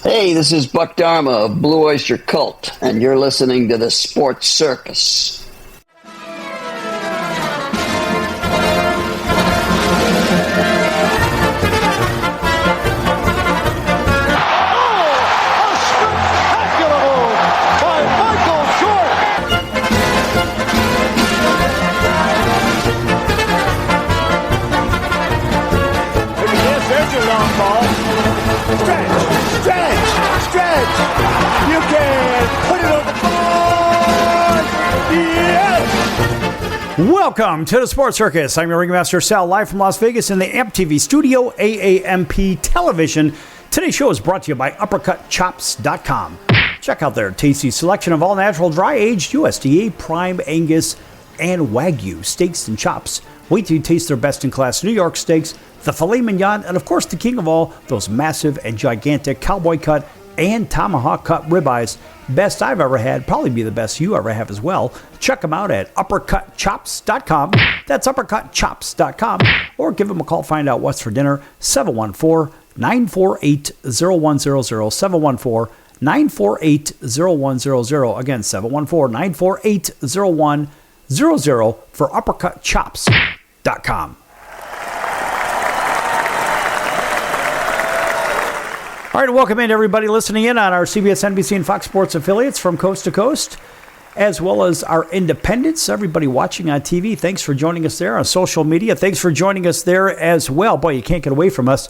Hey, this is Buck Dharma of Blue Oyster Cult, and you're listening to the Sports Circus. Welcome to the Sports Circus. I'm your ringmaster, Sal, live from Las Vegas in the AMP TV studio, AAMP Television. Today's show is brought to you by UppercutChops.com. Check out their tasty selection of all-natural, dry-aged USDA, prime Angus, and Wagyu steaks and chops. Wait till you taste their best-in-class New York steaks, the filet mignon, and of course the king of all, those massive and gigantic cowboy cut and tomahawk cut ribeyes. Best I've ever had, probably be the best you ever have as well. Check them out at UppercutChops.com. That's UppercutChops.com. Or give them a call, find out what's for dinner. 714-948-0100. 714-948-0100. Again, 714-948-0100 for UppercutChops.com. All right, welcome in everybody listening in on our CBS, NBC, and Fox Sports affiliates from coast to coast, as well as our independents. Everybody watching on TV, thanks for joining us there. On social media, thanks for joining us there as well. Boy, you can't get away from us.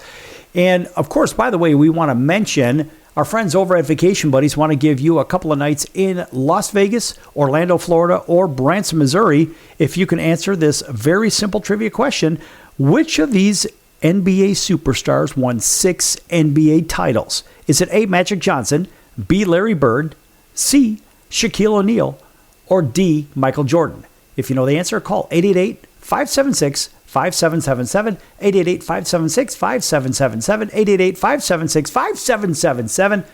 And, of course, by the way, we want to mention our friends over at Vacation Buddies want to give you a couple of nights in Las Vegas, Orlando, Florida, or Branson, Missouri. If you can answer this very simple trivia question, which of these NBA superstars won 6 NBA titles? Is it A, Magic Johnson, B, Larry Bird, C, Shaquille O'Neal, or D, Michael Jordan? If you know the answer, call 888-576-5777, 888-576-5777, 888-576-5777.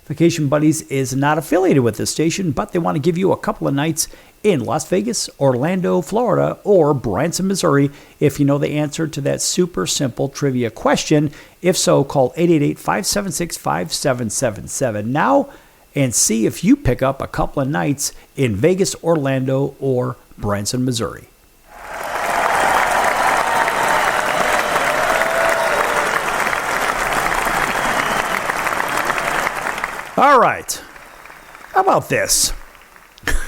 Vacation Buddies is not affiliated with this station, but they want to give you a couple of nights in Las Vegas, Orlando, Florida, or Branson, Missouri, if you know the answer to that super simple trivia question. If so, call 888-576-5777 now and see if you pick up a couple of nights in Vegas, Orlando, or Branson, Missouri. All right. How about this?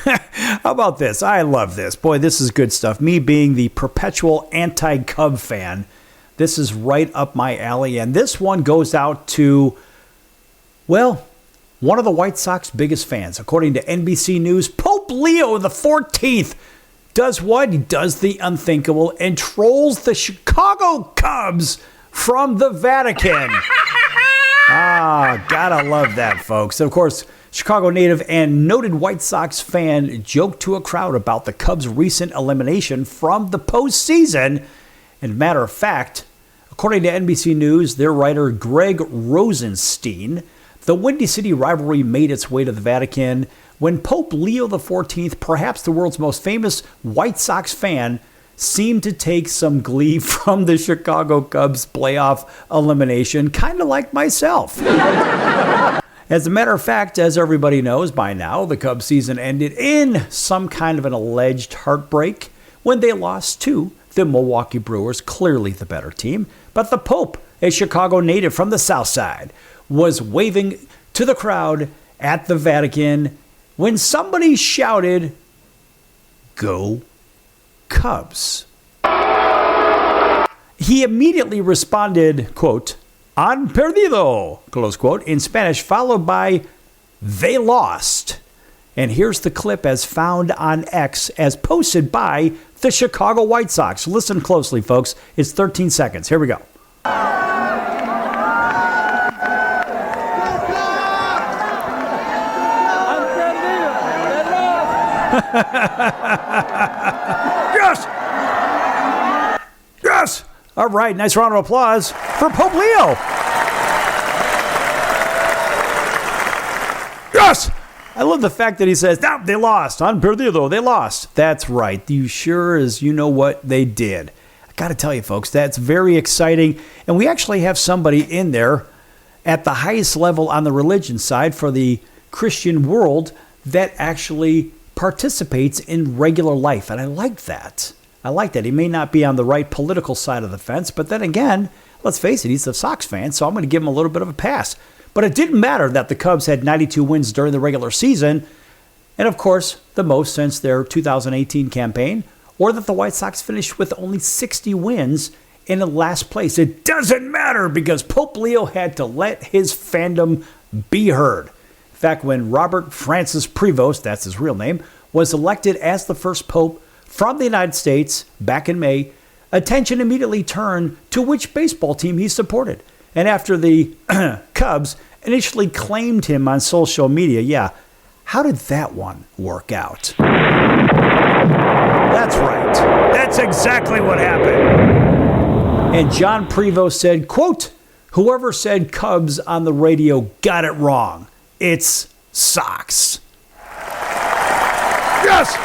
How about this? I love this. Boy, this is good stuff. Me being the perpetual anti-Cub fan, this is right up my alley. And this one goes out to, well, one of the White Sox biggest fans. According to NBC News, Pope Leo XIV does what? He does the unthinkable and trolls the Chicago Cubs from the Vatican. Gotta love that, folks. Of course, Chicago native and noted White Sox fan joked to a crowd about the Cubs' recent elimination from the postseason. And matter of fact, according to NBC News, their writer Greg Rosenstein, the Windy City rivalry made its way to the Vatican when Pope Leo XIV, perhaps the world's most famous White Sox fan, seemed to take some glee from the Chicago Cubs playoff elimination, kind of like myself. As a matter of fact, as everybody knows by now, the Cubs season ended in some kind of an alleged heartbreak when they lost to the Milwaukee Brewers, clearly the better team. But the Pope, a Chicago native from the South Side, was waving to the crowd at the Vatican when somebody shouted, "Go Cubs." He immediately responded, quote, "Han perdido," close quote, in Spanish, followed by, "They lost." And here's the clip as found on X as posted by the Chicago White Sox. Listen closely, folks. It's 13 seconds. Here we go. Yes! Yes! All right, nice round of applause for Pope Leo. Yes! I love the fact that he says, "No, they lost. Han perdido, they lost." That's right. You sure as you know what they did. I got to tell you, folks, that's very exciting. And we actually have somebody in there at the highest level on the religion side for the Christian world that actually participates in regular life. And I like that. I like that. He may not be on the right political side of the fence, but then again, let's face it, he's a Sox fan, so I'm going to give him a little bit of a pass. But it didn't matter that the Cubs had 92 wins during the regular season, and of course, the most since their 2018 campaign, or that the White Sox finished with only 60 wins in the last place. It doesn't matter because Pope Leo had to let his fandom be heard. In fact, when Robert Francis Prevost, that's his real name, was elected as the first pope from the United States back in May, attention immediately turned to which baseball team he supported. And after the Cubs initially claimed him on social media, how did that one work out? That's right. That's exactly what happened. And John Prevost said, quote, "Whoever said Cubs on the radio got it wrong. It's Sox." Yes!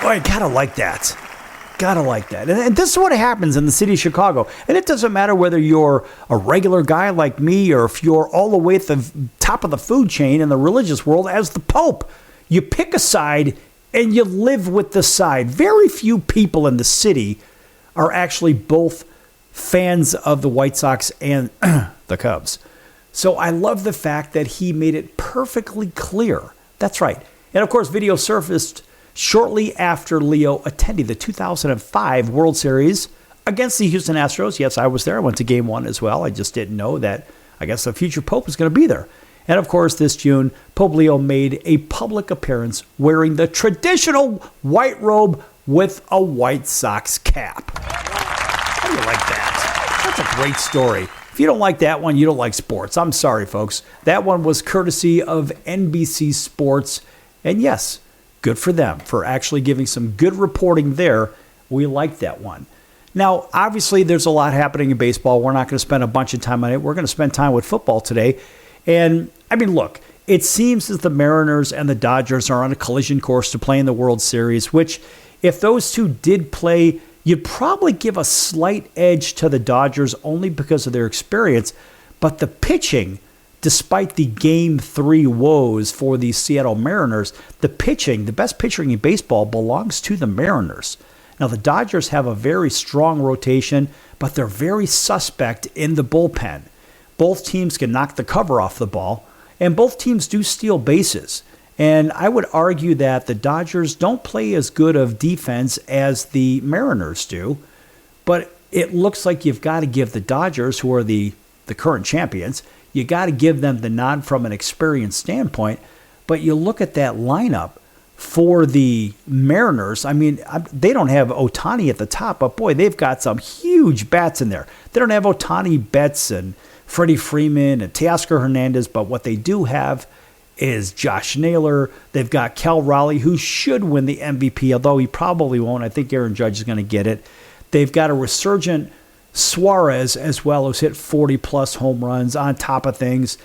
Boy, gotta like that. Gotta like that. And this is what happens in the city of Chicago. And it doesn't matter whether you're a regular guy like me or if you're all the way at the top of the food chain in the religious world as the Pope. You pick a side and you live with the side. Very few people in the city are actually both fans of the White Sox and the Cubs. So I love the fact that he made it perfectly clear. That's right. And of course, video surfaced shortly after Leo attended the 2005 World Series against the Houston Astros. Yes, I was there. I went to Game 1 as well. I just didn't know that I guess the future Pope was going to be there. And of course, this June, Pope Leo made a public appearance wearing the traditional white robe with a White Sox cap. How do you like that? That's a great story. If you don't like that one, you don't like sports. I'm sorry, folks. That one was courtesy of NBC Sports. And yes, good for them for actually giving some good reporting there. We like that one. Now, obviously, there's a lot happening in baseball. We're not going to spend a bunch of time on it. We're going to spend time with football today. And, I mean, look, it seems as the Mariners and the Dodgers are on a collision course to play in the World Series, which, if those two did play, you'd probably give a slight edge to the Dodgers only because of their experience. But the pitching, despite the Game 3 woes for the Seattle Mariners, the pitching, the best pitching in baseball, belongs to the Mariners. Now, the Dodgers have a very strong rotation, but they're very suspect in the bullpen. Both teams can knock the cover off the ball, and both teams do steal bases. And I would argue that the Dodgers don't play as good of defense as the Mariners do, but it looks like you've got to give the Dodgers, who are the current champions, you got to give them the nod from an experience standpoint. But you look at that lineup for the Mariners, I mean, they don't have Ohtani at the top, but boy, they've got some huge bats in there. They don't have Ohtani, Betts, and Freddie Freeman, and Teoscar Hernandez, but what they do have is Josh Naylor. They've got Cal Raleigh, who should win the MVP, although he probably won't. I think Aaron Judge is going to get it. They've got a resurgent Suarez as well, who's hit 40-plus home runs on top of things.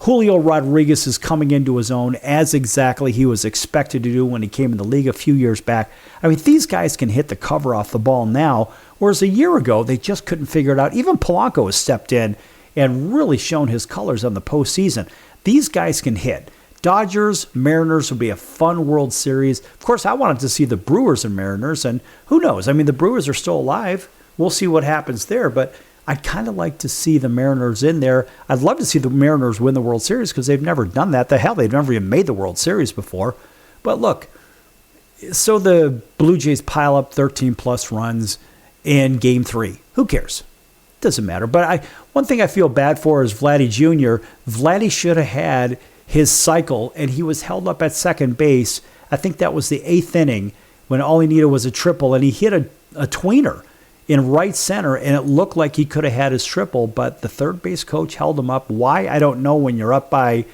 Julio Rodriguez is coming into his own as exactly he was expected to do when he came in the league a few years back. I mean, these guys can hit the cover off the ball now, whereas a year ago they just couldn't figure it out. Even Polanco has stepped in and really shown his colors on the postseason. These guys can hit. Dodgers, Mariners will be a fun World Series. Of course, I wanted to see the Brewers and Mariners, and who knows? I mean, the Brewers are still alive. We'll see what happens there, but I'd kind of like to see the Mariners in there. I'd love to see the Mariners win the World Series because they've never done that. The hell, they've never even made the World Series before. But look, so the Blue Jays pile up 13-plus runs in Game 3. Who cares? Doesn't matter. But one thing I feel bad for is Vladdy Jr. Vladdy should have had his cycle, and he was held up at second base. I think that was the 8th inning when all he needed was a triple, and he hit a tweener in right center, and it looked like he could have had his triple, but the third base coach held him up. Why? I don't know. When you're up by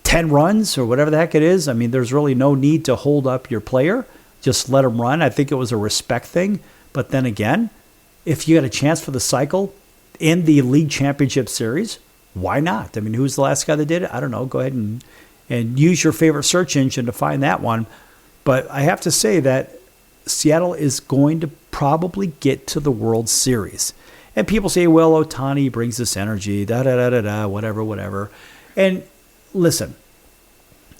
10 runs or whatever the heck it is, I mean, there's really no need to hold up your player. Just let him run. I think it was a respect thing. But then again, if you had a chance for the cycle in the league championship series, why not? I mean, who's the last guy that did it? I don't know. Go ahead and use your favorite search engine to find that one. But I have to say that Seattle is going to probably get to the World Series. And people say, well, Ohtani brings this energy, whatever. And listen,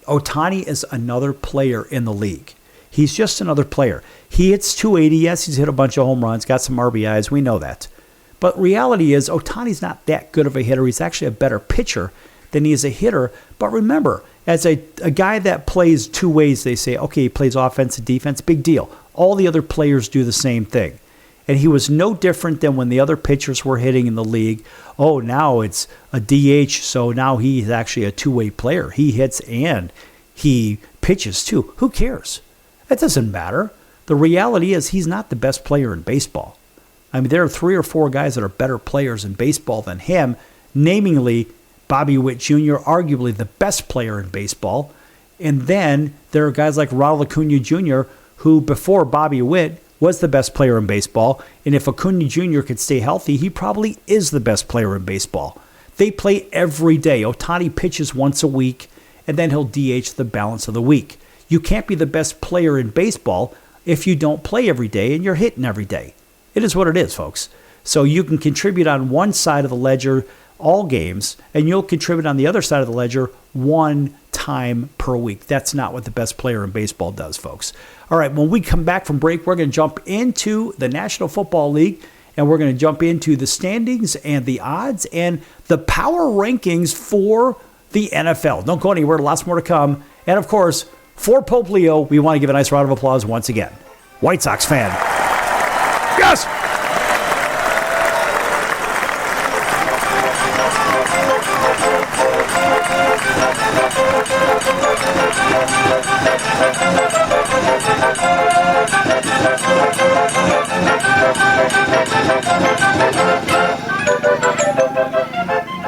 Ohtani is another player in the league. He's just another player. He hits 280. Yes, he's hit a bunch of home runs, got some RBIs. We know that. But reality is Ohtani's not that good of a hitter. He's actually a better pitcher than he is a hitter. But remember, as a guy that plays two ways, they say, okay, he plays offense and defense, big deal. All the other players do the same thing. And he was no different than when the other pitchers were hitting in the league. Oh, now it's a DH, so now he's actually a two-way player. He hits and he pitches too. Who cares? It doesn't matter. The reality is he's not the best player in baseball. I mean, there are 3 or 4 guys that are better players in baseball than him, namely Bobby Witt Jr., arguably the best player in baseball. And then there are guys like Ronald Acuna Jr., who before Bobby Witt was the best player in baseball, and if Acuna Jr. could stay healthy, he probably is the best player in baseball. They play every day. Ohtani pitches once a week, and then he'll DH the balance of the week. You can't be the best player in baseball if you don't play every day and you're hitting every day. It is what it is, folks. So you can contribute on one side of the ledger all games, and you'll contribute on the other side of the ledger one time per week. That's not what the best player in baseball does, folks. All right, when we come back from break, we're going to jump into the National Football League, and we're going to jump into the standings and the odds and the power rankings for the NFL. Don't go anywhere. Lots more to come. And, of course, for Pope Leo, we want to give a nice round of applause once again. White Sox fan. Yes!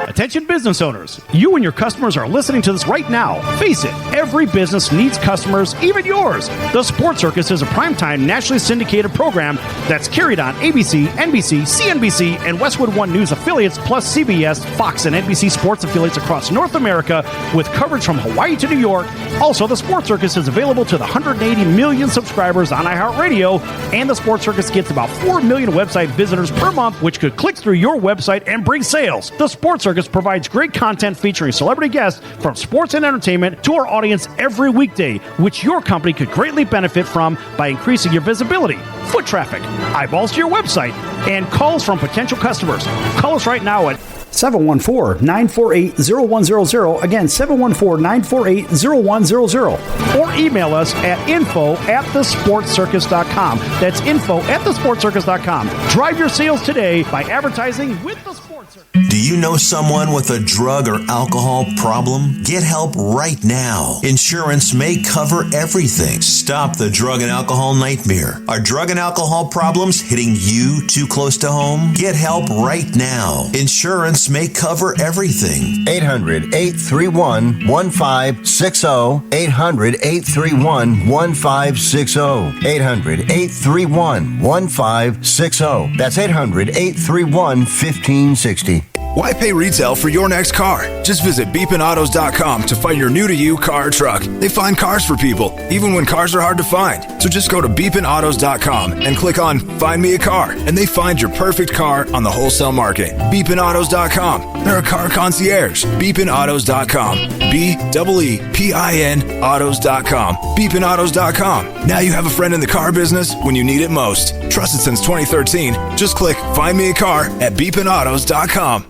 Attention business owners, you and your customers are listening to this right now. Face it, every business needs customers, even yours. The Sports Circus is a primetime nationally syndicated program that's carried on ABC, NBC, CNBC, and Westwood One News affiliates, plus CBS, Fox, and NBC sports affiliates across North America, with coverage from Hawaii to New York. Also, the Sports Circus is available to the 180 million subscribers on iHeartRadio, and the Sports Circus gets about 4 million website visitors per month, which could click through your website and bring sales. The Sports Circus provides great content featuring celebrity guests from sports and entertainment to our audience every weekday, which your company could greatly benefit from by increasing your visibility, foot traffic, eyeballs to your website, and calls from potential customers. Call us right now at 714-948-0100. Again, 714-948-0100. Or email us at info@thesportscircus.com. That's info@thesportscircus.com. Drive your sales today by advertising with the Sports Circus. Do you know someone with a drug or alcohol problem? Get help right now. Insurance may cover everything. Stop the drug and alcohol nightmare. Are drug and alcohol problems hitting you too close to home? Get help right now. Insurance may cover everything. 800-831-1560. 800-831-1560. 800-831-1560. That's 800-831-1560. Why pay retail for your next car? Just visit beepinautos.com to find your new-to-you car or truck. They find cars for people, even when cars are hard to find. So just go to beepinautos.com and click on Find Me a Car, and they find your perfect car on the wholesale market. Beepinautos.com. They're a car concierge. Beepinautos.com. BEEPIN autos.com. Beepinautos.com. Now you have a friend in the car business when you need it most. Trusted since 2013. Just click Find Me a Car at beepinautos.com.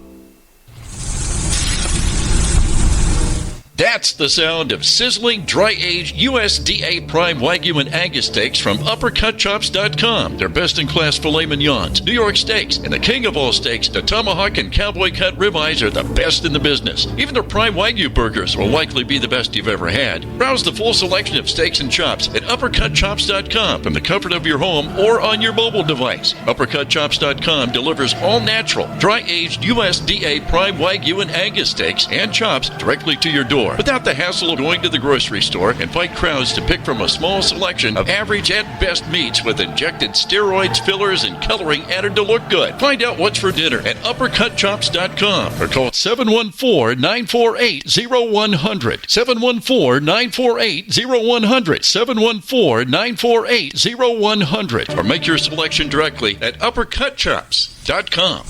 That's the sound of sizzling, dry-aged USDA Prime Wagyu and Angus steaks from UppercutChops.com. Their best-in-class filet mignons, New York steaks, and the king of all steaks, the tomahawk and cowboy cut ribeyes are the best in the business. Even their Prime Wagyu burgers will likely be the best you've ever had. Browse the full selection of steaks and chops at UppercutChops.com from the comfort of your home or on your mobile device. UppercutChops.com delivers all-natural, dry-aged USDA Prime Wagyu and Angus steaks and chops directly to your door. store without the hassle of going to the grocery store and fight crowds to pick from a small selection of average at best meats with injected steroids, fillers, and coloring added to look good. Find out what's for dinner at uppercutchops.com or call 714-948-0100. 714-948-0100. 714-948-0100. Or make your selection directly at uppercutchops.com.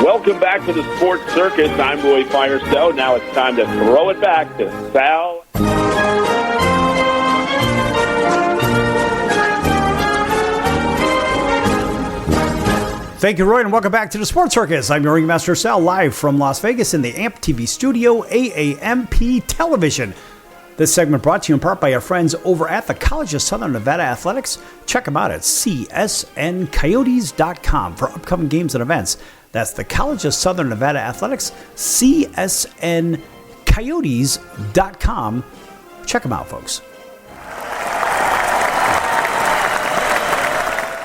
Welcome back to the Sports Circus. I'm Roy Firestone. Now it's time to throw it back to Sal. Thank you, Roy, and welcome back to the Sports Circus. I'm your ringmaster, Sal, live from Las Vegas in the AMP TV studio, AAMP Television. This segment brought to you in part by our friends over at the College of Southern Nevada Athletics. Check them out at csncoyotes.com for upcoming games and events. That's the College of Southern Nevada Athletics, csncoyotes.com. Check them out, folks.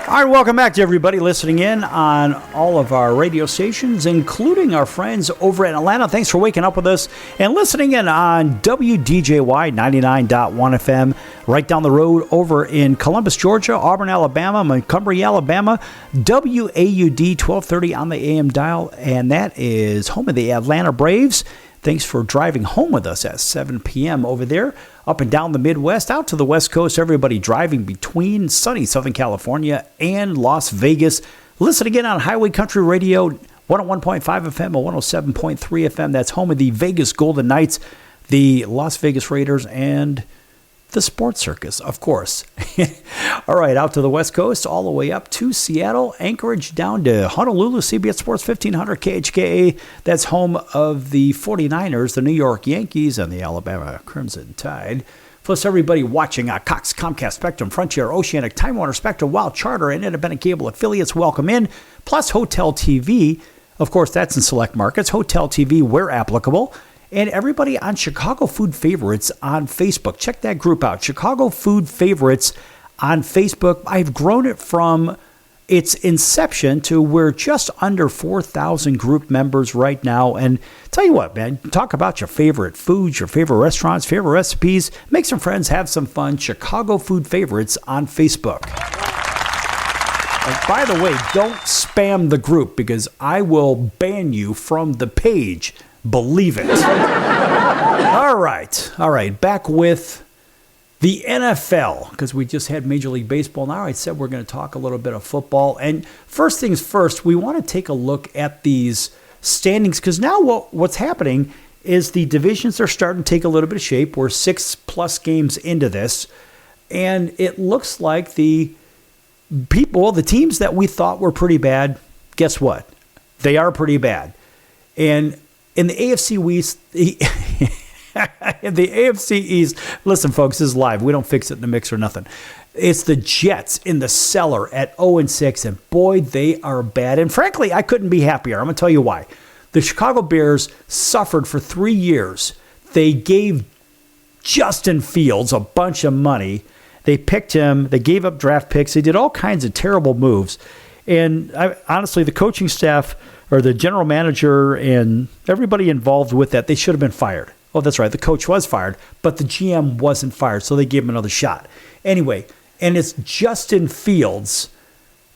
All right, welcome back to everybody listening in on all of our radio stations, including our friends over in Atlanta. Thanks for waking up with us and listening in on WDJY 99.1 FM, right down the road over in Columbus, Georgia, Auburn, Alabama, Montgomery, Alabama, WAUD 1230 on the AM dial, and that is home of the Atlanta Braves. Thanks for driving home with us at 7 p.m. over there, up and down the Midwest, out to the West Coast, everybody driving between sunny Southern California and Las Vegas. Listen again on Highway Country Radio, 101.5 FM or 107.3 FM. That's home of the Vegas Golden Knights, the Las Vegas Raiders, and the Sports Circus, of course. All right, out to the West Coast, all the way up to Seattle, Anchorage, down to Honolulu, CBS Sports 1500 KHKA. That's home of the 49ers, the New York Yankees, and the Alabama Crimson Tide. Plus, everybody watching Cox, Comcast, Spectrum, Frontier, Oceanic, Time Warner, Spectrum, Wild, Charter, and independent cable affiliates, welcome in. Plus, Hotel TV. Of course, that's in select markets. Hotel TV, where applicable. And everybody on Chicago Food Favorites on Facebook. Check that group out. Chicago Food Favorites on Facebook. I've grown it from its inception to we're just under 4,000 group members right now. And tell you what, man, talk about your favorite foods, your favorite restaurants, favorite recipes. Make some friends, have some fun. Chicago Food Favorites on Facebook. And by the way, don't spam the group because I will ban you from the page. Believe it. All right. Back with the NFL, because we just had Major League Baseball. Now I said we're going to talk a little bit of football. And first things first, we want to take a look at these standings, because now what's happening is the divisions are starting to take a little bit of shape. We're 6+ games into this, and it looks like the teams that we thought were pretty bad, guess what? They are pretty bad. And in the AFC East, listen, folks, this is live. We don't fix it in the mix or nothing. It's the Jets in the cellar at 0-6, and boy, they are bad. And frankly, I couldn't be happier. I'm going to tell you why. The Chicago Bears suffered for 3 years. They gave Justin Fields a bunch of money. They picked him. They gave up draft picks. They did all kinds of terrible moves. And honestly, the coaching staff or the general manager and everybody involved with that, they should have been fired. Oh, that's right. The coach was fired, but the GM wasn't fired, so they gave him another shot. Anyway, and it's Justin Fields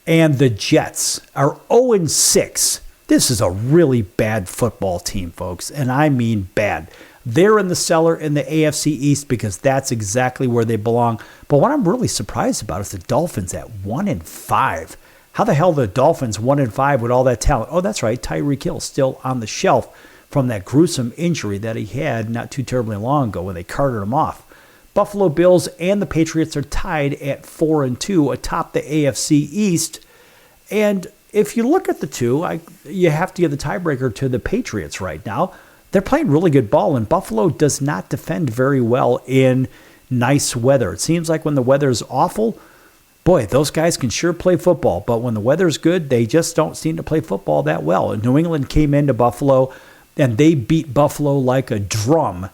and the Jets are 0-6. This is a really bad football team, folks, and I mean bad. They're in the cellar in the AFC East because that's exactly where they belong. But what I'm really surprised about is the Dolphins at 1-5. How the hell are the Dolphins 1-5 with all that talent? Oh, that's right. Tyreek Hill still on the shelf from that gruesome injury that he had not too terribly long ago when they carted him off. Buffalo Bills and the Patriots are tied at 4-2 atop the AFC East. And if you look at the two, you have to give the tiebreaker to the Patriots right now. They're playing really good ball, and Buffalo does not defend very well in nice weather. It seems like when the weather is awful, boy, those guys can sure play football, but when the weather's good, they just don't seem to play football that well. And New England came into Buffalo, and they beat Buffalo like a drum.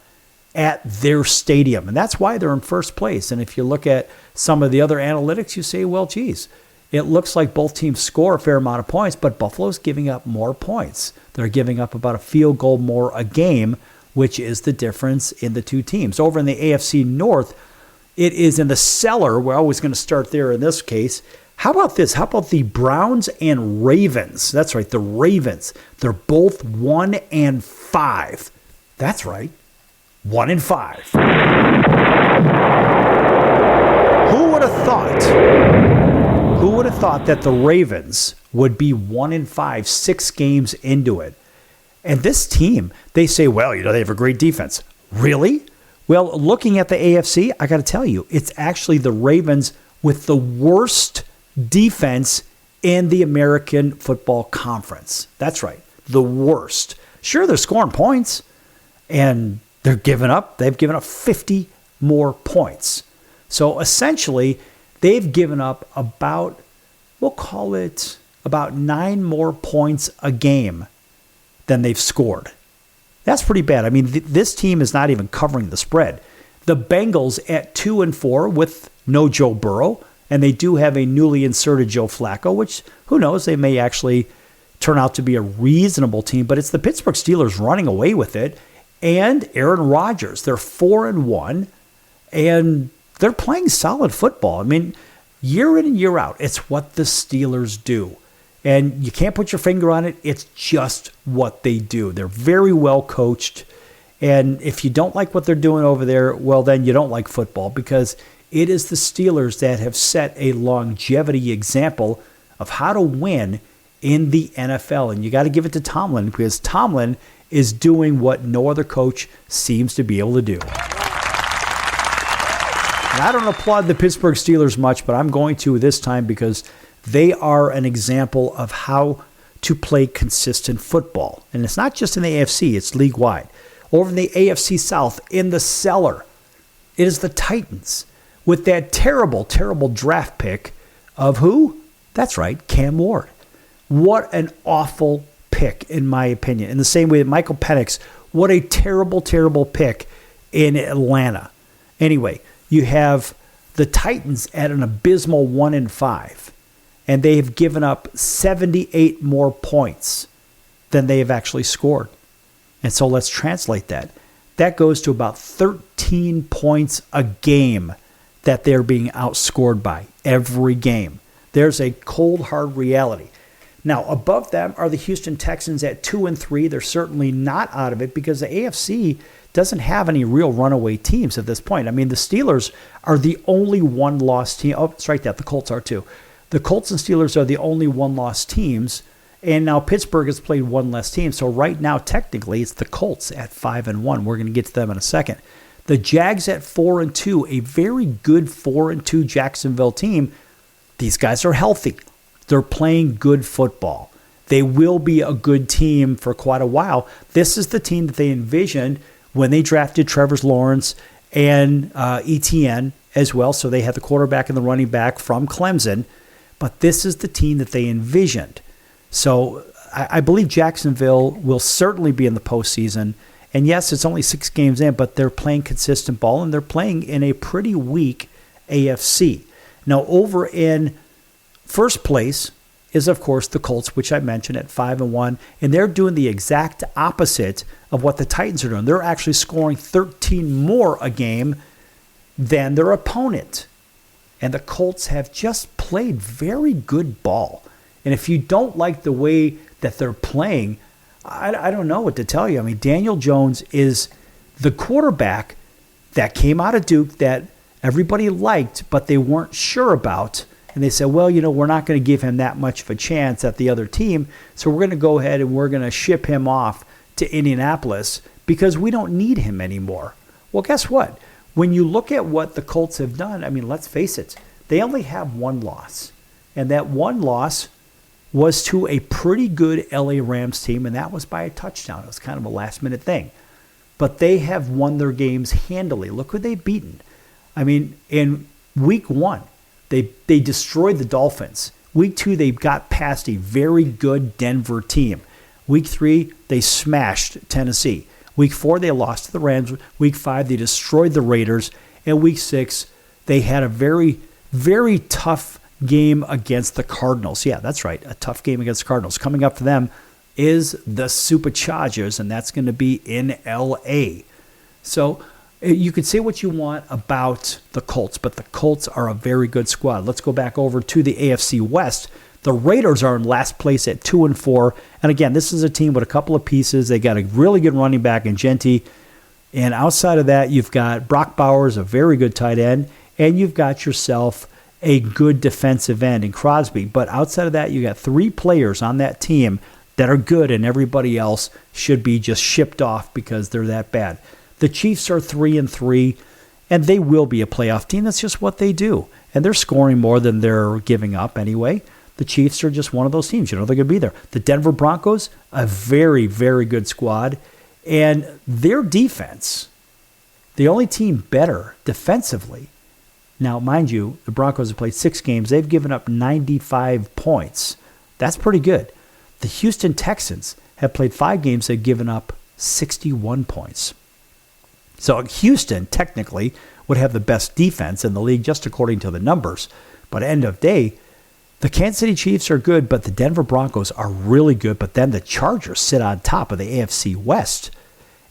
at their stadium. And that's why they're in first place. And if you look at some of the other analytics, you say, well, geez, it looks like both teams score a fair amount of points, but Buffalo's giving up more points. They're giving up about a field goal more a game, which is the difference in the two teams. Over in the AFC North, it is in the cellar. We're always going to start there in this case. How about this? How about the Browns and Ravens? That's right, the Ravens. They're both 1-5. That's right, 1-5. Who would have thought? Who would have thought that the Ravens would be 1-5, 6 games into it? And this team, they say, well, they have a great defense. Really? Well, looking at the AFC, I got to tell you, it's actually the Ravens with the worst defense in the American Football Conference. That's right, the worst. Sure, they're scoring points, and they've given up 50 more points. So essentially, they've given up about, we'll call it about 9 more points a game than they've scored. That's pretty bad. I mean, this team is not even covering the spread. The Bengals at 2-4 with no Joe Burrow, and they do have a newly inserted Joe Flacco, which, who knows, they may actually turn out to be a reasonable team, but it's the Pittsburgh Steelers running away with it, and Aaron Rodgers. They're 4-1, and they're playing solid football. I mean, year in and year out, it's what the Steelers do. And you can't put your finger on it. It's just what they do. They're very well coached. And if you don't like what they're doing over there, well, then you don't like football, because it is the Steelers that have set a longevity example of how to win in the NFL. And you got to give it to Tomlin, because Tomlin is doing what no other coach seems to be able to do. And I don't applaud the Pittsburgh Steelers much, but I'm going to this time, because they are an example of how to play consistent football. And it's not just in the AFC, it's league-wide. Over in the AFC South, in the cellar, it is the Titans with that terrible, terrible draft pick of who? That's right, Cam Ward. What an awful pick, in my opinion. In the same way that Michael Penix, what a terrible, terrible pick in Atlanta. Anyway, you have the Titans at an abysmal 1-5. And they have given up 78 more points than they have actually scored. And so let's translate that. That goes to about 13 points a game that they're being outscored by every game. There's a cold, hard reality. Now, above them are the Houston Texans at 2-3. They're certainly not out of it, because the AFC doesn't have any real runaway teams at this point. I mean, the Steelers are the only one-loss team. Oh, that's right, the Colts are too. The Colts and Steelers are the only one-loss teams, and now Pittsburgh has played one less team. So right now, technically, it's the Colts at 5-1. We're going to get to them in a second. The Jags at 4-2, a very good 4-2 Jacksonville team. These guys are healthy. They're playing good football. They will be a good team for quite a while. This is the team that they envisioned when they drafted Trevor Lawrence and Etienne as well. So they had the quarterback and the running back from Clemson. But this is the team that they envisioned. So I believe Jacksonville will certainly be in the postseason. And yes, it's only 6 games in, but they're playing consistent ball, and they're playing in a pretty weak AFC. Now, over in first place is, of course, the Colts, which I mentioned at 5-1. And they're doing the exact opposite of what the Titans are doing. They're actually scoring 13 more a game than their opponent. And the Colts have just played very good ball. And if you don't like the way that they're playing, I don't know what to tell you. I mean, Daniel Jones is the quarterback that came out of Duke that everybody liked, but they weren't sure about. And they said, well, we're not going to give him that much of a chance at the other team, so we're going to go ahead and we're going to ship him off to Indianapolis because we don't need him anymore. Well, guess what? When you look at what the Colts have done, I mean, let's face it, they only have one loss. And that one loss was to a pretty good LA Rams team, and that was by a touchdown. It was kind of a last-minute thing. But they have won their games handily. Look who they've beaten. I mean, in week 1, they destroyed the Dolphins. Week 2, they got past a very good Denver team. Week 3, they smashed Tennessee. Week 4, they lost to the Rams. Week 5, they destroyed the Raiders. And Week 6, they had a very, very tough game against the Cardinals. Yeah, that's right, a tough game against the Cardinals. Coming up for them is the Superchargers, and that's going to be in L.A. So you could say what you want about the Colts, but the Colts are a very good squad. Let's go back over to the AFC West. The Raiders are in last place at 2-4. And again, this is a team with a couple of pieces. They got a really good running back in Genty. And outside of that, you've got Brock Bowers, a very good tight end. And you've got yourself a good defensive end in Crosby. But outside of that, you got 3 players on that team that are good, and everybody else should be just shipped off because they're that bad. The Chiefs are 3-3, and they will be a playoff team. That's just what they do. And they're scoring more than they're giving up anyway. The Chiefs are just one of those teams. They're going to be there. The Denver Broncos, a very, very good squad. And their defense, the only team better defensively. Now, mind you, the Broncos have played 6 games. They've given up 95 points. That's pretty good. The Houston Texans have played 5 games. They've given up 61 points. So Houston, technically, would have the best defense in the league just according to the numbers. But end of day, the Kansas City Chiefs are good, but the Denver Broncos are really good. But then the Chargers sit on top of the AFC West.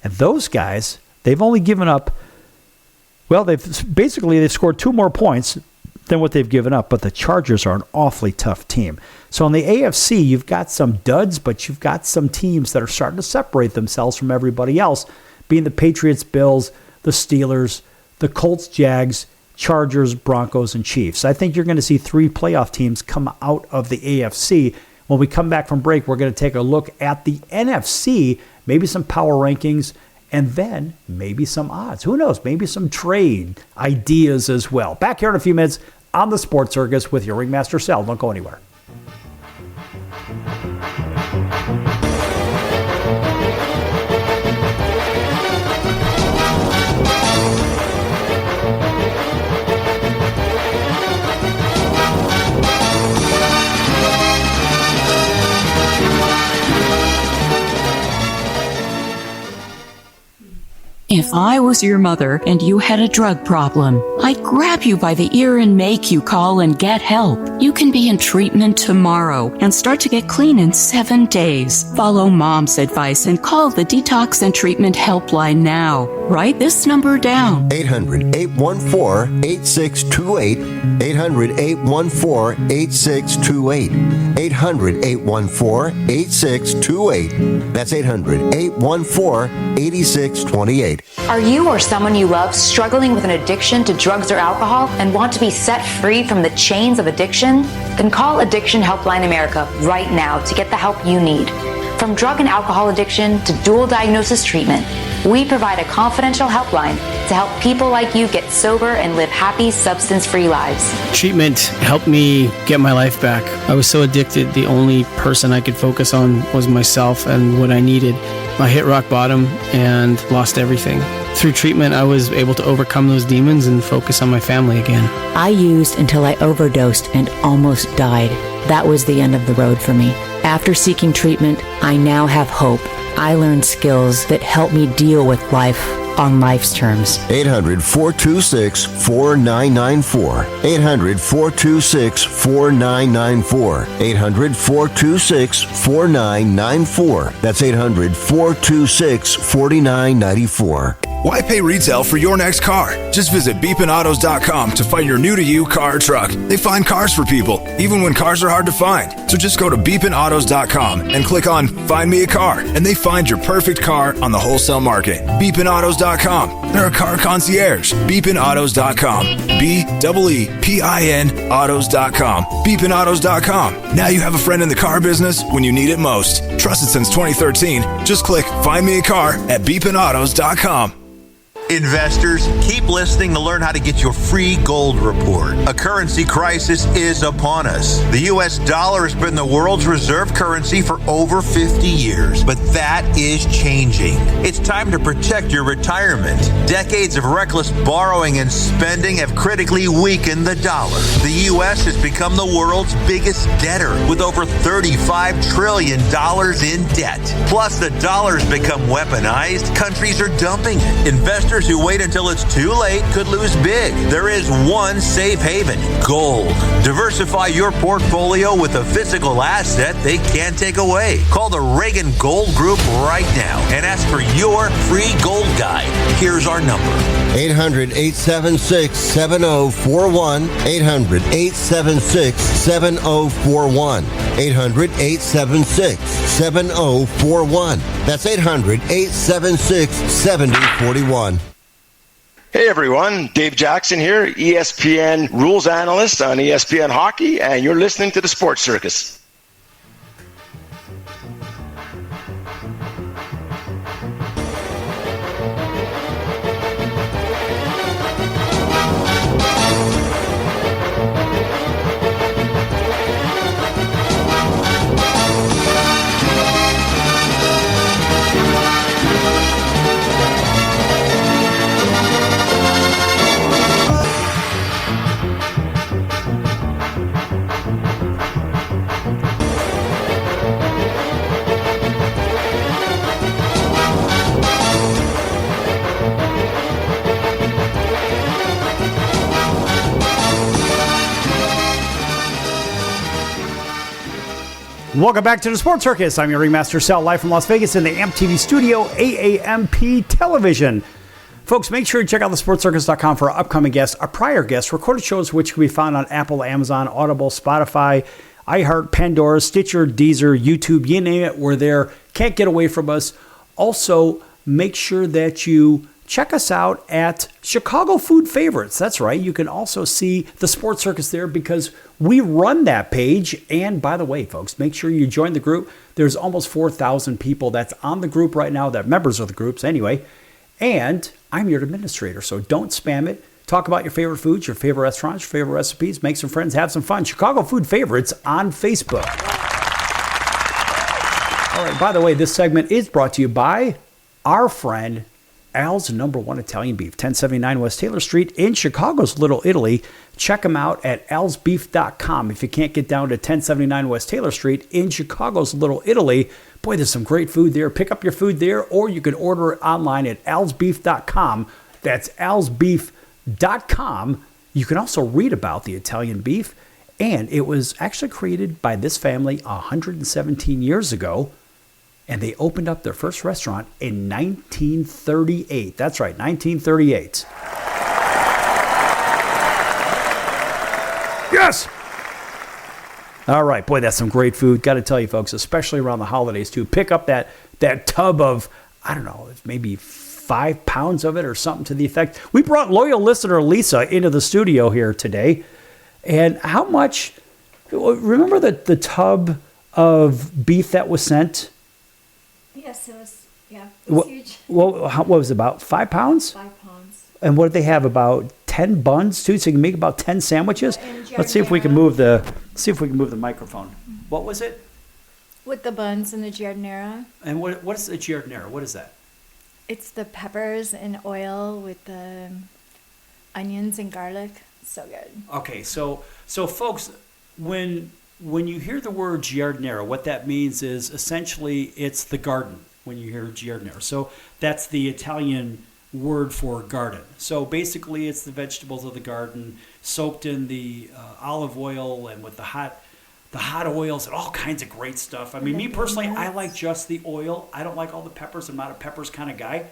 And those guys, they've only given up, well, they've scored 2 more points than what they've given up. But the Chargers are an awfully tough team. So in the AFC, you've got some duds, but you've got some teams that are starting to separate themselves from everybody else, being the Patriots, Bills, the Steelers, the Colts, Jags, Chargers, Broncos, and Chiefs. I think you're going to see 3 playoff teams come out of the AFC. When we come back from break, we're going to take a look at the NFC, maybe some power rankings, and then maybe some odds. Who knows? Maybe some trade ideas as well. Back here in a few minutes on the Sports Circus with your Ringmaster Sal. Don't go anywhere. If I was your mother and you had a drug problem, I'd grab you by the ear and make you call and get help. You can be in treatment tomorrow and start to get clean in 7 days. Follow Mom's advice and call the Detox and Treatment Helpline now. Write this number down. 800-814-8628. 800-814-8628. 800-814-8628. That's 800-814-8628. Are you or someone you love struggling with an addiction to drugs or alcohol and want to be set free from the chains of addiction? Then call Addiction Helpline America right now to get the help you need. From drug and alcohol addiction to dual diagnosis treatment, we provide a confidential helpline to help people like you get sober and live happy, substance-free lives. Treatment helped me get my life back. I was so addicted, the only person I could focus on was myself and what I needed. I hit rock bottom and lost everything. Through treatment, I was able to overcome those demons and focus on my family again. I used until I overdosed and almost died. That was the end of the road for me. After seeking treatment, I now have hope. I learned skills that help me deal with life on life's terms. 800-426-4994. 800-426-4994. 800-426-4994. That's 800-426-4994. Why pay retail for your next car? Just visit beepinautos.com to find your new-to-you car or truck. They find cars for people, even when cars are hard to find. So just go to beepinautos.com and click on Find Me a Car, and they find your perfect car on the wholesale market. Beepinautos.com. They're a car concierge. Beepinautos.com. BEEPIN autos.com. Beepinautos.com. Now you have a friend in the car business when you need it most. Trusted since 2013. Just click Find Me a Car at beepinautos.com. Investors, keep listening to learn how to get your free gold report. A currency crisis is upon us. The U.S. dollar has been the world's reserve currency for over 50 years, but that is changing. It's time to protect your retirement. Decades of reckless borrowing and spending have critically weakened the dollar. The U.S. has become the world's biggest debtor with over $35 trillion in debt. Plus, the dollar's become weaponized. Countries are dumping it. Investors who wait until it's too late could lose big. There is one safe haven: gold. Diversify your portfolio with a physical asset they can't take away. Call the Reagan Gold Group right now and ask for your free gold guide. Here's our number: 800-876-7041. 800-876-7041. 800-876-7041. That's 800-876-7041. Hey everyone, Dave Jackson here, ESPN rules analyst on ESPN Hockey, and you're listening to the Sports Circus. Welcome back to the Sports Circus. I'm your ringmaster, Sal, live from Las Vegas in the AMP TV studio, AAMP Television. Folks, make sure you check out thesportscircus.com for our upcoming guests, our prior guests, recorded shows which can be found on Apple, Amazon, Audible, Spotify, iHeart, Pandora, Stitcher, Deezer, YouTube, you name it, we're there. Can't get away from us. Also, make sure that you check us out at Chicago Food Favorites. That's right. You can also see the Sports Circus there because we run that page. And by the way, folks, make sure you join the group. There's almost 4,000 people that's on the group right now, that members of the groups anyway. And I'm your administrator, so don't spam it. Talk about your favorite foods, your favorite restaurants, your favorite recipes. Make some friends, have some fun. Chicago Food Favorites on Facebook. All right, by the way, this segment is brought to you by our friend Al's Number One Italian Beef, 1079 West Taylor Street in Chicago's Little Italy. Check them out at alsbeef.com. If you can't get down to 1079 West Taylor Street in Chicago's Little Italy, boy, there's some great food there. Pick up your food there, or you can order it online at alsbeef.com. That's alsbeef.com. You can also read about the Italian beef, and it was actually created by this family 117 years ago. And they opened up their first restaurant in 1938. That's right, 1938. Yes! All right, boy, that's some great food. Got to tell you, folks, especially around the holidays, too. Pick up that tub of, I don't know, maybe 5 pounds of it or something to the effect. We brought loyal listener Lisa into the studio here today. And how much, remember the tub of beef that was sent? Yes, it was huge. What was it, about 5 pounds? 5 pounds. And what did they have, about 10 buns too? So you can make about 10 sandwiches? Let's see if we can move the microphone. Mm-hmm. What was it? With the buns and the giardiniera. And what is the giardiniera? What is that? It's the peppers and oil with the onions and garlic. So good. Okay, so folks, when you hear the word giardiniera, what that means is essentially it's the garden when you hear giardiniera. So that's the Italian word for garden. So basically it's the vegetables of the garden soaked in the olive oil and with the hot oils and all kinds of great stuff. I mean, me personally, I like just the oil. I don't like all the peppers. I'm not a peppers kind of guy.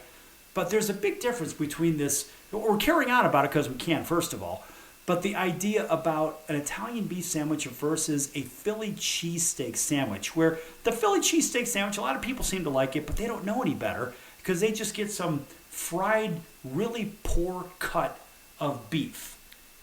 But there's a big difference between this. We're carrying on about it because we can, first of all. But the idea about an Italian beef sandwich versus a Philly cheesesteak sandwich, where the Philly cheesesteak sandwich, a lot of people seem to like it, but they don't know any better because they just get some fried, really poor cut of beef.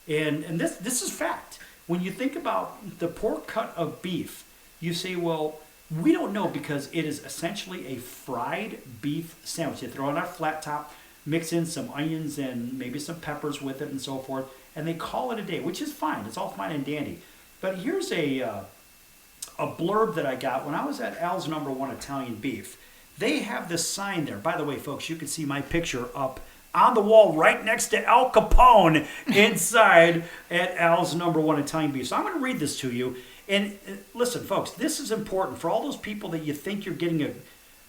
And this is fact. When you think about the poor cut of beef, you say, well, we don't know because it is essentially a fried beef sandwich. They throw it on a flat top. mix in some onions and maybe some peppers with it and so forth, and they call it a day, which is fine. It's all fine and dandy. But here's a blurb that I got when I was at Al's Number One Italian Beef. They have this sign there. By the way, folks, you can see my picture up on the wall right next to Al Capone inside at Al's Number One Italian Beef. So I'm going to read this to you. And listen, folks, this is important for all those people that you think you're getting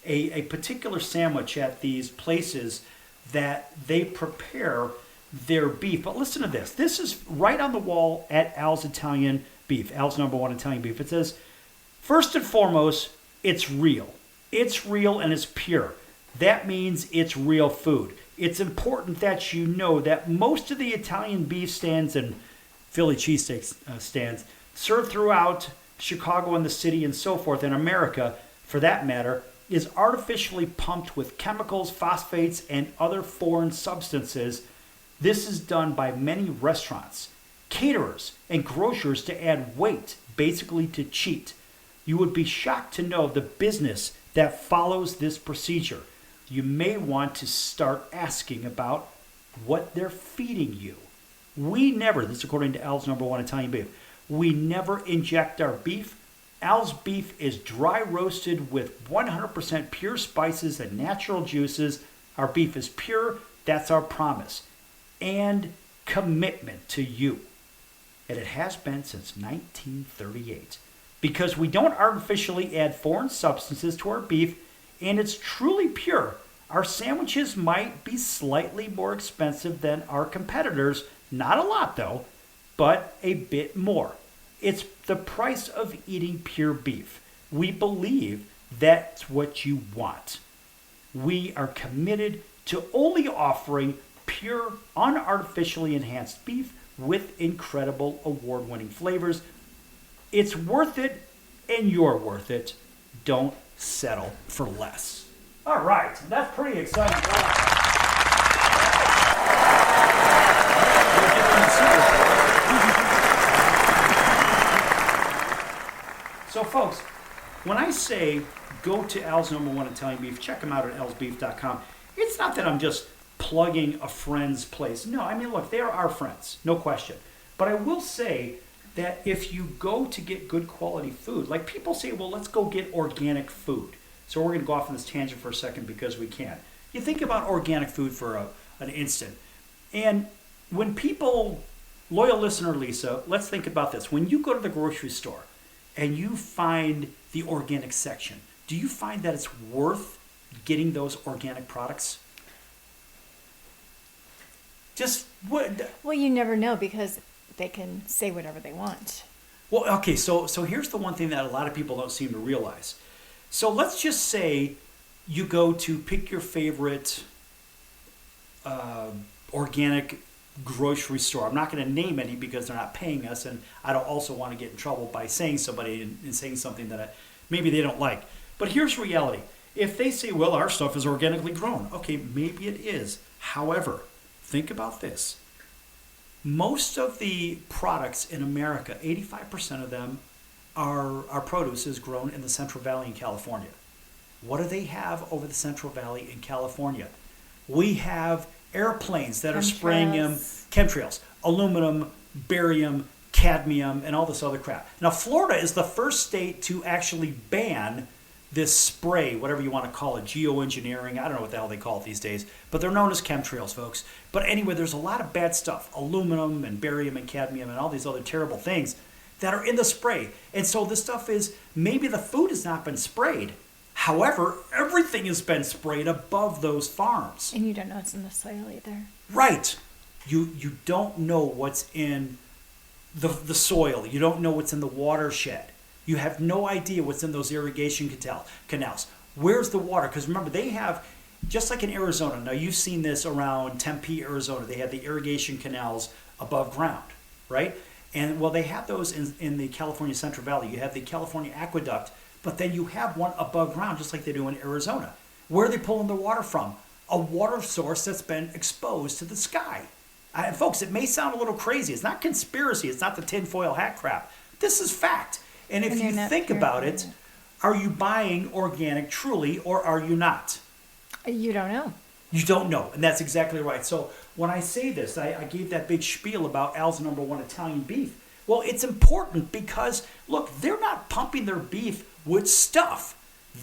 a particular sandwich at these places that they prepare their beef. But listen to this. This is right on the wall at Al's Italian Beef, Al's Number One Italian Beef. It says, first and foremost, it's real. It's real and it's pure. That means it's real food. It's important that you know that most of the Italian beef stands and Philly cheesesteak stands served throughout Chicago and the city and so forth, in America for that matter, is artificially pumped with chemicals, phosphates, and other foreign substances. This is done by many restaurants, caterers, and grocers to add weight, basically to cheat. You would be shocked to know the business that follows this procedure. You may want to start asking about what they're feeding you. We never, this is according to Al's Number One Italian Beef, we never inject our beef. Al's Beef is dry roasted with 100% pure spices and natural juices. Our beef is pure. That's our promise and commitment to you. And it has been since 1938. Because we don't artificially add foreign substances to our beef, and it's truly pure. Our sandwiches might be slightly more expensive than our competitors. Not a lot, though, but a bit more. It's the price of eating pure beef. We believe that's what you want. We are committed to only offering pure, unartificially enhanced beef with incredible award-winning flavors. It's worth it, and you're worth it. Don't settle for less. All right, that's pretty exciting. So, folks, when I say go to Al's Number One Italian Beef, check them out at alsbeef.com. It's not that I'm just plugging a friend's place. No, I mean, look, they are our friends, no question. But I will say that if you go to get good quality food, like people say, well, let's go get organic food. So we're going to go off on this tangent for a second because we can. You think about organic food for an instant. And when people, loyal listener Lisa, let's think about this. When you go to the grocery store and you find the organic section, do you find that it's worth getting those organic products? Just what? Well, you never know because they can say whatever they want. Well, okay, so here's the one thing that a lot of people don't seem to realize. So let's just say you go to pick your favorite organic grocery store. I'm not going to name any because they're not paying us, and I don't also want to get in trouble by saying somebody and saying something that maybe they don't like. But here's reality. If they say, well, our stuff is organically grown, okay, maybe it is. However, think about this. Most of the products in America, 85% of them, our produce is grown in the Central Valley in California. What do they have over the Central Valley in California? We have airplanes that are spraying chemtrails, aluminum, barium, cadmium, and all this other crap. Now, Florida is the first state to actually ban this spray, whatever you want to call it, geoengineering. I don't know what the hell they call it these days, but they're known as chemtrails, folks. But anyway, there's a lot of bad stuff, aluminum and barium and cadmium and all these other terrible things that are in the spray. And so this stuff is, maybe the food has not been sprayed. However, everything has been sprayed above those farms. And you don't know what's in the soil either. Right. You don't know what's in the soil. You don't know what's in the watershed. You have no idea what's in those irrigation canals. Where's the water? Because remember, they have, just like in Arizona, now you've seen this around Tempe, Arizona, they have the irrigation canals above ground, right? And well, they have those in the California Central Valley. You have the California Aqueduct, but then you have one above ground, just like they do in Arizona. Where are they pulling the water from? A water source that's been exposed to the sky. And folks, it may sound a little crazy. It's not conspiracy. It's not the tinfoil hat crap. This is fact. And if you think about it, are you buying organic truly or are you not? You don't know. You don't know, and that's exactly right. So when I say this, I gave that big spiel about Al's #1 Italian beef. Well, it's important because, look, they're not pumping their beef with stuff.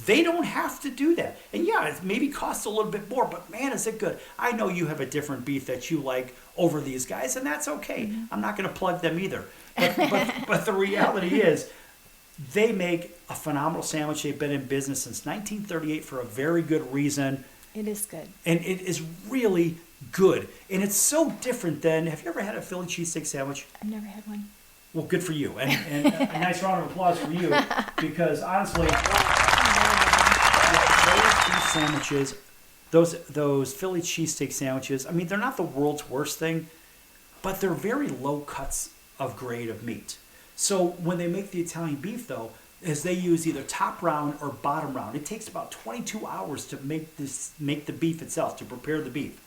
They don't have to do that. And yeah, it maybe costs a little bit more, but man, is it good. I know you have a different beef that you like over these guys, and that's okay. I'm not going to plug them either. But the reality is, they make a phenomenal sandwich. They've been in business since 1938 for a very good reason. It is good. And it is really good. And it's so different than, have you ever had a Philly cheesesteak sandwich? I've never had one. Well, good for you. And a nice round of applause for you, because honestly, those cheese sandwiches, those Philly cheesesteak sandwiches, I mean, they're not the world's worst thing, but they're very low cuts of grade of meat. So when they make the Italian beef, though, is they use either top round or bottom round. It takes about 22 hours to make the beef itself, to prepare the beef.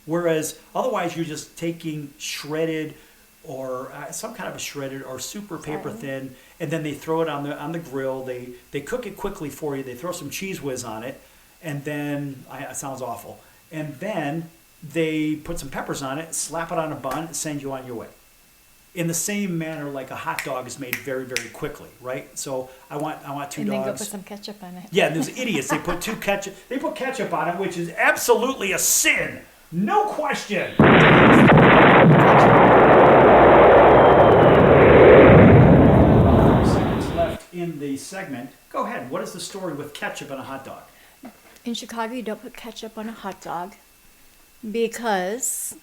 Whereas otherwise you're just taking shredded or some kind of a shredded or super paper thin, and then they throw it on the grill. They cook it quickly for you. They throw some cheese whiz on it, and then it sounds awful. And then they put some peppers on it, slap it on a bun, and send you on your way. In the same manner, like a hot dog is made very, very quickly, right? So I want 2 dogs. And then go put some ketchup on it. Yeah, and there's idiots. They put ketchup on it, which is absolutely a sin. No question. Seconds left in the segment. Go ahead. What is the story with ketchup on a hot dog? In Chicago, you don't put ketchup on a hot dog because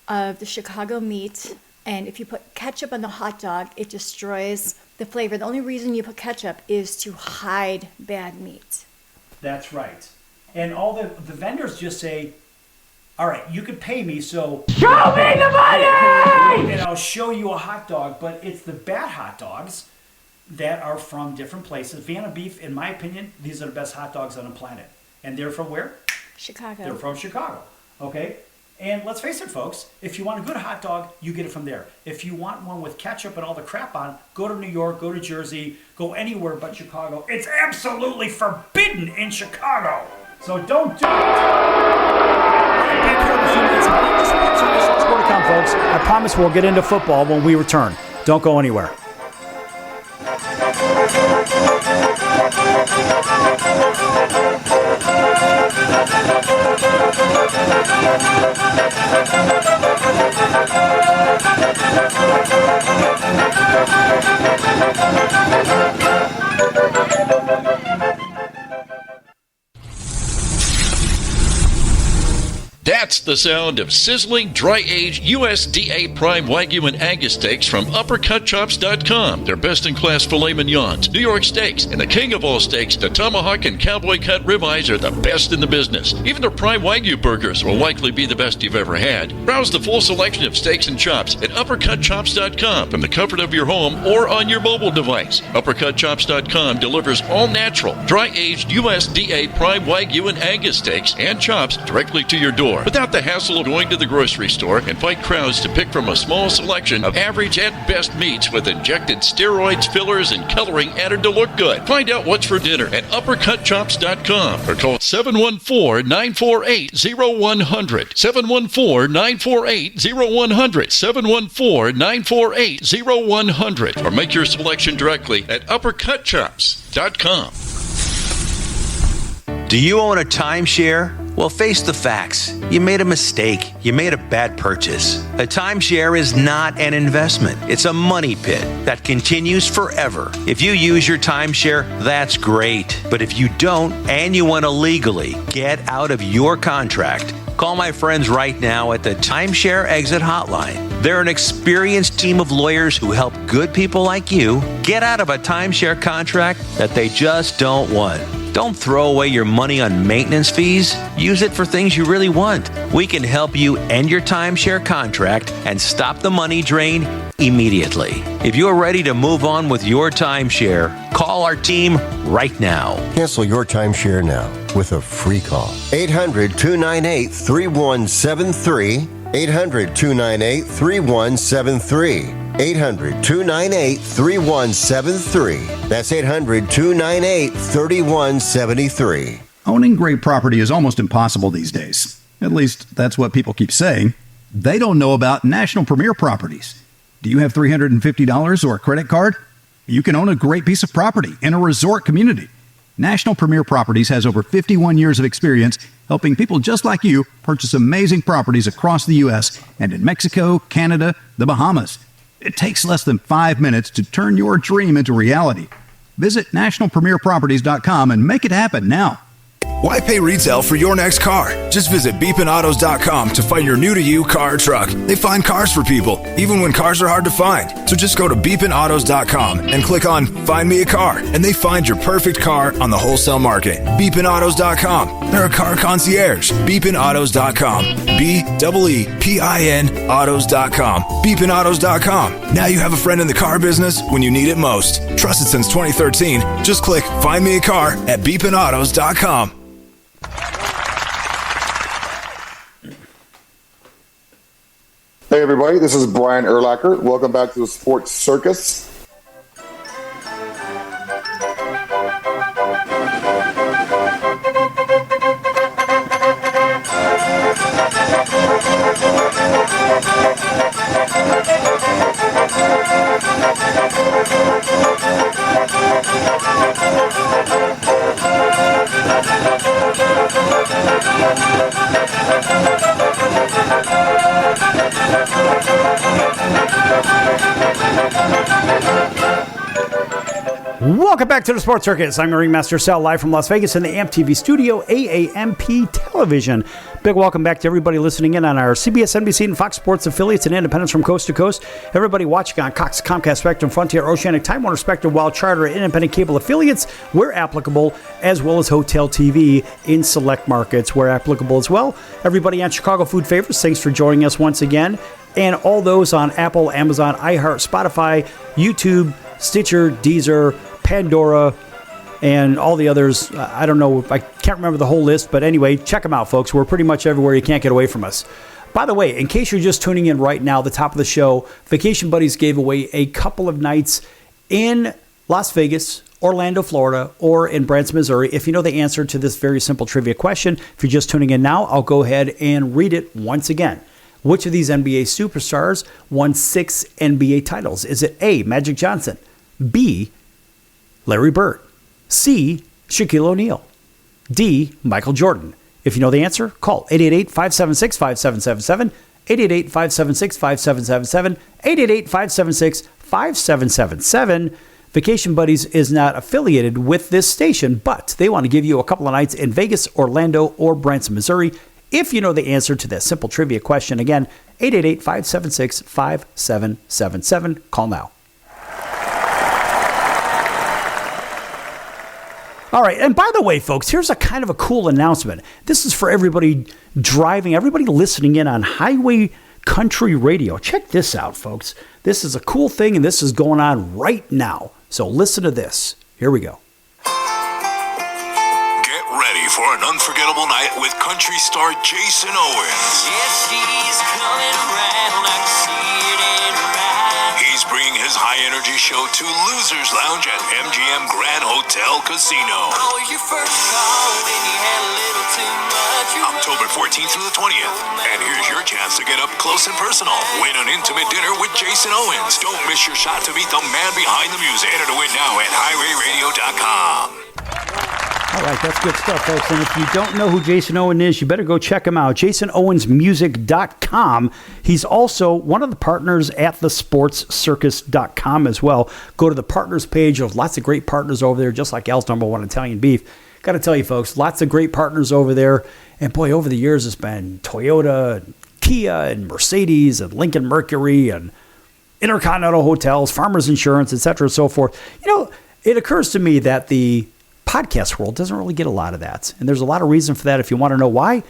of the Chicago meat. And if you put ketchup on the hot dog, it destroys the flavor. The only reason you put ketchup is to hide bad meat. That's right. And all the vendors just say, all right, you can pay me, so show me the money! And I'll show you a hot dog. But it's the bad hot dogs that are from different places. Vienna beef, in my opinion, these are the best hot dogs on the planet. And they're from where? Chicago. They're from Chicago. Okay? And let's face it, folks, if you want a good hot dog, you get it from there. If you want one with ketchup and all the crap on, go to New York, go to Jersey, go anywhere but Chicago. It's absolutely forbidden in Chicago. So don't do it. Back here in a few minutes. Lots more to come, folks. I promise we'll get into football when we return. Don't go anywhere. That's the sound of sizzling, dry-aged USDA Prime Wagyu and Angus steaks from UpperCutChops.com. Their best-in-class filet mignons, New York steaks, and the king of all steaks, the tomahawk and cowboy cut ribeyes are the best in the business. Even their Prime Wagyu burgers will likely be the best you've ever had. Browse the full selection of steaks and chops at UpperCutChops.com from the comfort of your home or on your mobile device. UpperCutChops.com delivers all-natural, dry-aged USDA Prime Wagyu and Angus steaks and chops directly to your door, without the hassle of going to the grocery store and fight crowds to pick from a small selection of average at best meats with injected steroids, fillers, and coloring added to look good. Find out what's for dinner at UpperCutChops.com or call 714-948-0100. 714-948-0100. 714-948-0100. Or make your selection directly at UpperCutChops.com. Do you own a timeshare? Well, face the facts. You made a mistake. You made a bad purchase. A timeshare is not an investment. It's a money pit that continues forever. If you use your timeshare, that's great. But if you don't, and you want to legally get out of your contract, call my friends right now at the Timeshare Exit Hotline. They're an experienced team of lawyers who help good people like you get out of a timeshare contract that they just don't want. Don't throw away your money on maintenance fees. Use it for things you really want. We can help you end your timeshare contract and stop the money drain immediately. If you're ready to move on with your timeshare, call our team right now. Cancel your timeshare now with a free call. 800-298-3173. 800-298-3173. 800-298-3173. That's 800-298-3173. Owning great property is almost impossible these days. At least, that's what people keep saying. They don't know about National Premier Properties. Do you have $350 or a credit card? You can own a great piece of property in a resort community. National Premier Properties has over 51 years of experience helping people just like you purchase amazing properties across the U.S. and in Mexico, Canada, the Bahamas. It takes less than 5 minutes to turn your dream into reality. Visit nationalpremierproperties.com and make it happen now. Why pay retail for your next car? Just visit beepinautos.com to find your new-to-you car or truck. They find cars for people, even when cars are hard to find. So just go to beepinautos.com and click on Find Me a Car, and they find your perfect car on the wholesale market. Beepinautos.com. They're a car concierge. Beepinautos.com. B-E-E-P-I-N autos.com. Beepinautos.com. Now you have a friend in the car business when you need it most. Trusted since 2013. Just click Find Me a Car at beepinautos.com. Hey everybody, this is Brian Urlacher. Welcome back to the Sports Circus. Welcome back to the Sports Circus. I'm Ringmaster Sal, live from Las Vegas in the AMP TV studio, AAMP Television. Big welcome back to everybody listening in on our CBS, NBC, and Fox Sports affiliates and independents from coast to coast. Everybody watching on Cox, Comcast, Spectrum, Frontier, Oceanic, Time Warner, Spectrum, Wild Charter, and independent cable affiliates where applicable, as well as Hotel TV in select markets where applicable as well. Everybody on Chicago Food Favorites, thanks for joining us once again. And all those on Apple, Amazon, iHeart, Spotify, YouTube, Stitcher, Deezer, Pandora, and all the others. I don't know. I can't remember the whole list, but anyway, check them out, folks. We're pretty much everywhere. You can't get away from us. By the way, in case you're just tuning in right now, the top of the show, Vacation Buddies gave away a couple of nights in Las Vegas, Orlando, Florida, or in Branson, Missouri. If you know the answer to this very simple trivia question, if you're just tuning in now, I'll go ahead and read it once again. Which of these NBA superstars won 6 NBA titles? Is it A, Magic Johnson, B, Larry Bird, C, Shaquille O'Neal, D, Michael Jordan? If you know the answer, call 888-576-5777, 888-576-5777, 888-576-5777. Vacation Buddies is not affiliated with this station, but they want to give you a couple of nights in Vegas, Orlando, or Branson, Missouri. If you know the answer to that simple trivia question, again, 888-576-5777. Call now. All right, and by the way, folks, here's a kind of a cool announcement. This is for everybody driving, everybody listening in on Highway Country Radio. Check this out, folks. This is a cool thing, and this is going on right now. So listen to this. Here we go. Get ready for an unforgettable night with country star Jason Owens. Yes, he's coming around. I can see it in her eyes. He's bringing his high-energy show to Losers Lounge at MGM Grand Hotel Casino. I was your first call when you had a little too much. October 14th through the 20th. And here's your chance to get up close and personal. Win an intimate dinner with Jason Owens. Don't miss your shot to meet the man behind the music. Enter to win now at highwayradio.com. All right, that's good stuff, folks. And if you don't know who Jason Owen is, you better go check him out. JasonOwensMusic.com. He's also one of the partners at thesportscircus.com as well. Go to the partners page. There's lots of great partners over there, just like Al's #1 Italian Beef. Got to tell you, folks, lots of great partners over there. And boy, over the years, it's been Toyota, and Kia, and Mercedes, and Lincoln Mercury, and Intercontinental Hotels, Farmers Insurance, etc., and so forth. You know, it occurs to me that the podcast world doesn't really get a lot of that. And there's a lot of reason for that. If you want to know why,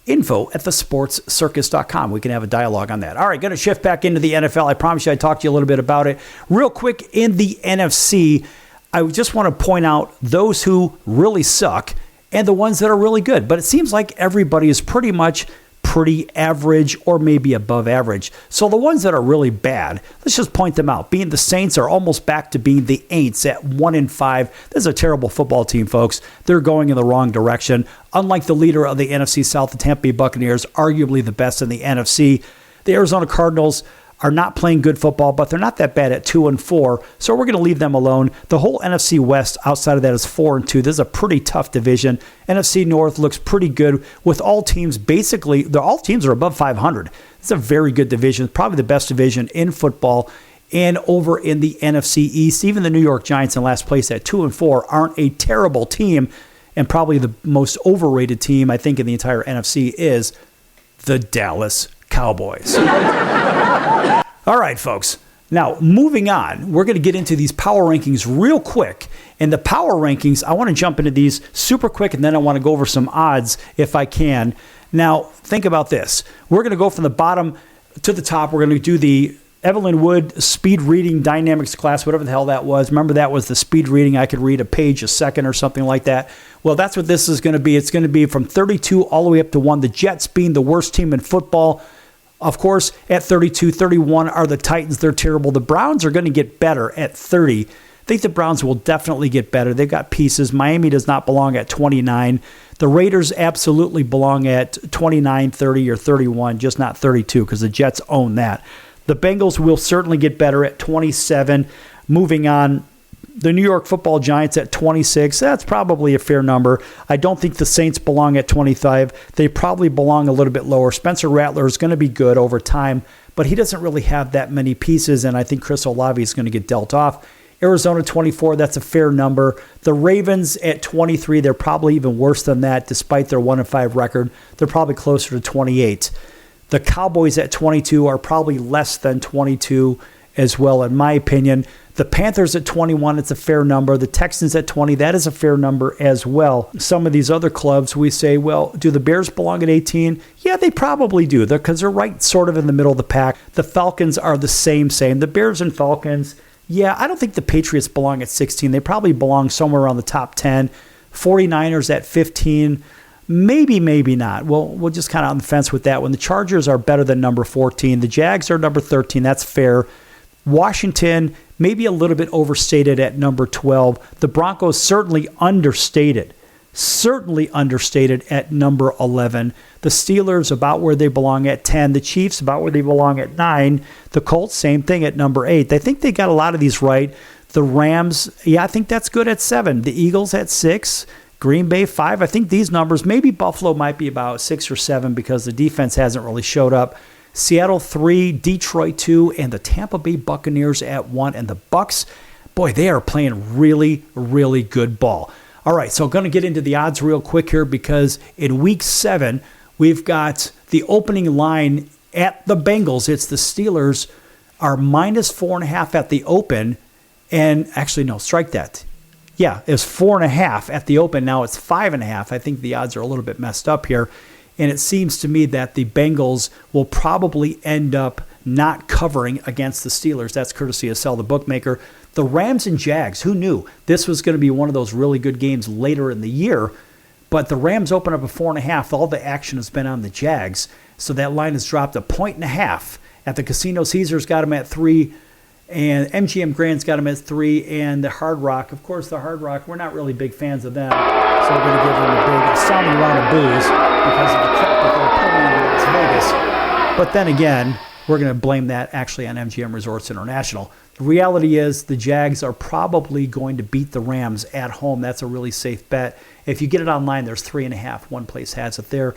info at thesportscircus.com. We can have a dialogue on that. All right, going to shift back into the NFL. I promise you I'd talk to you a little bit about it. Real quick, in the NFC, I just want to point out those who really suck and the ones that are really good. But it seems like everybody is pretty much pretty average or maybe above average. So the ones that are really bad, let's just point them out. Being the Saints are almost back to being the Aints at 1-5. This is a terrible football team, folks. They're going in the wrong direction. Unlike the leader of the NFC South, the Tampa Bay Buccaneers, arguably the best in the NFC, the Arizona Cardinals are not playing good football, but they're not that bad at 2-4, so we're going to leave them alone. The whole NFC West outside of that is 4-2. This is a pretty tough division. NFC North looks pretty good with all teams basically, all teams are above 500. It's a very good division, probably the best division in football. And over in the NFC East, even the New York Giants in last place at 2-4 aren't a terrible team, and probably the most overrated team, I think, in the entire NFC is the Dallas Cowboys. All right, folks. Now, moving on, we're going to get into these power rankings real quick. And the power rankings, I want to jump into these super quick, and then I want to go over some odds if I can. Now, think about this. We're going to go from the bottom to the top. We're going to do the Evelyn Wood speed reading dynamics class, whatever the hell that was. Remember, that was the speed reading. I could read a page a second or something like that. Well, that's what this is going to be. It's going to be from 32 all the way up to 1. The Jets being the worst team in football. Of course, at 32, 31 are the Titans. They're terrible. The Browns are going to get better at 30. I think the Browns will definitely get better. They've got pieces. Miami does not belong at 29. The Raiders absolutely belong at 29, 30, or 31, just not 32 because the Jets own that. The Bengals will certainly get better at 27. Moving on, the New York Football Giants at 26. That's probably a fair number. I don't think the Saints belong at 25. They probably belong a little bit lower. Spencer Rattler is going to be good over time, but he doesn't really have that many pieces, and I think Chris Olave is going to get dealt off. Arizona 24, that's a fair number. The Ravens at 23, they're probably even worse than that, despite their 1-5 record. They're probably closer to 28. The Cowboys at 22 are probably less than 22 as well, in my opinion. The Panthers at 21, it's a fair number. The Texans at 20, that is a fair number as well. Some of these other clubs, we say, well, do the Bears belong at 18? Yeah, they probably do, because they're right sort of in the middle of the pack. The Falcons are the same. The Bears and Falcons, yeah, I don't think the Patriots belong at 16. They probably belong somewhere around the top 10. 49ers at 15. Maybe, maybe not. We'll just kind of on the fence with that one. The Chargers are better than number 14. The Jags are number 13. That's fair. Washington, maybe a little bit overstated at number 12. The Broncos certainly understated at number 11. The Steelers about where they belong at 10. The Chiefs about where they belong at 9. The Colts, same thing at number 8. I think they got a lot of these right. The Rams, yeah, I think that's good at 7. The Eagles at 6. Green Bay 5. I think these numbers, maybe Buffalo might be about 6 or 7 because the defense hasn't really showed up. Seattle 3, Detroit 2, and the Tampa Bay Buccaneers at 1. And the Bucks, boy, they are playing really, really good ball. All right, so I'm going to get into the odds real quick here because in Week 7, we've got the opening line at the Bengals. It's the Steelers are minus 4.5 at the open. And actually, no, strike that. Yeah, it was 4.5 at the open. Now it's 5.5. I think the odds are a little bit messed up here. And it seems to me that the Bengals will probably end up not covering against the Steelers. That's courtesy of Sell the Bookmaker. The Rams and Jags, who knew this was going to be one of those really good games later in the year? But the Rams open up a 4.5. All the action has been on the Jags. So that line has dropped 1.5. At the Casino, Caesars got them at 3. And MGM Grand's got them at 3, and the Hard Rock, of course, the Hard Rock, we're not really big fans of them, so we're going to give them a big sounding round of boos because of the crap that they're pulling into Las Vegas. But then again, we're going to blame that actually on MGM Resorts International. The reality is the Jags are probably going to beat the Rams at home. That's a really safe bet. If you get it online, there's 3.5. One place has it there.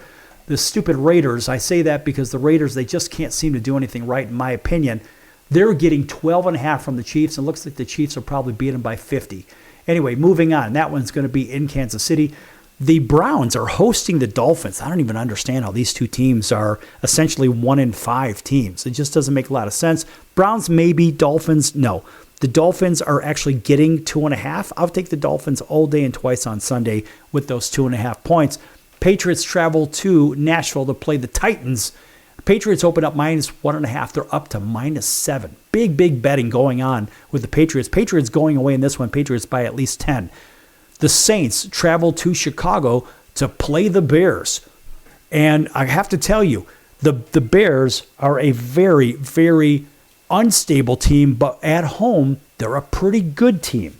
The stupid Raiders, I say that because the Raiders, they just can't seem to do anything right, in my opinion. They're getting 12.5 from the Chiefs, and it looks like the Chiefs will probably beat them by 50. Anyway, moving on. That one's going to be in Kansas City. The Browns are hosting the Dolphins. I don't even understand how these two teams are essentially 1-5 teams. It just doesn't make a lot of sense. Browns maybe, Dolphins no. The Dolphins are actually getting 2.5. I'll take the Dolphins all day and twice on Sunday with those 2.5 points. Patriots travel to Nashville to play the Titans. Patriots open up minus 1.5. They're up to minus 7. Big, big betting going on with the Patriots. Patriots going away in this one. Patriots by at least 10. The Saints travel to Chicago to play the Bears. And I have to tell you, the Bears are a very, very unstable team, but at home, they're a pretty good team.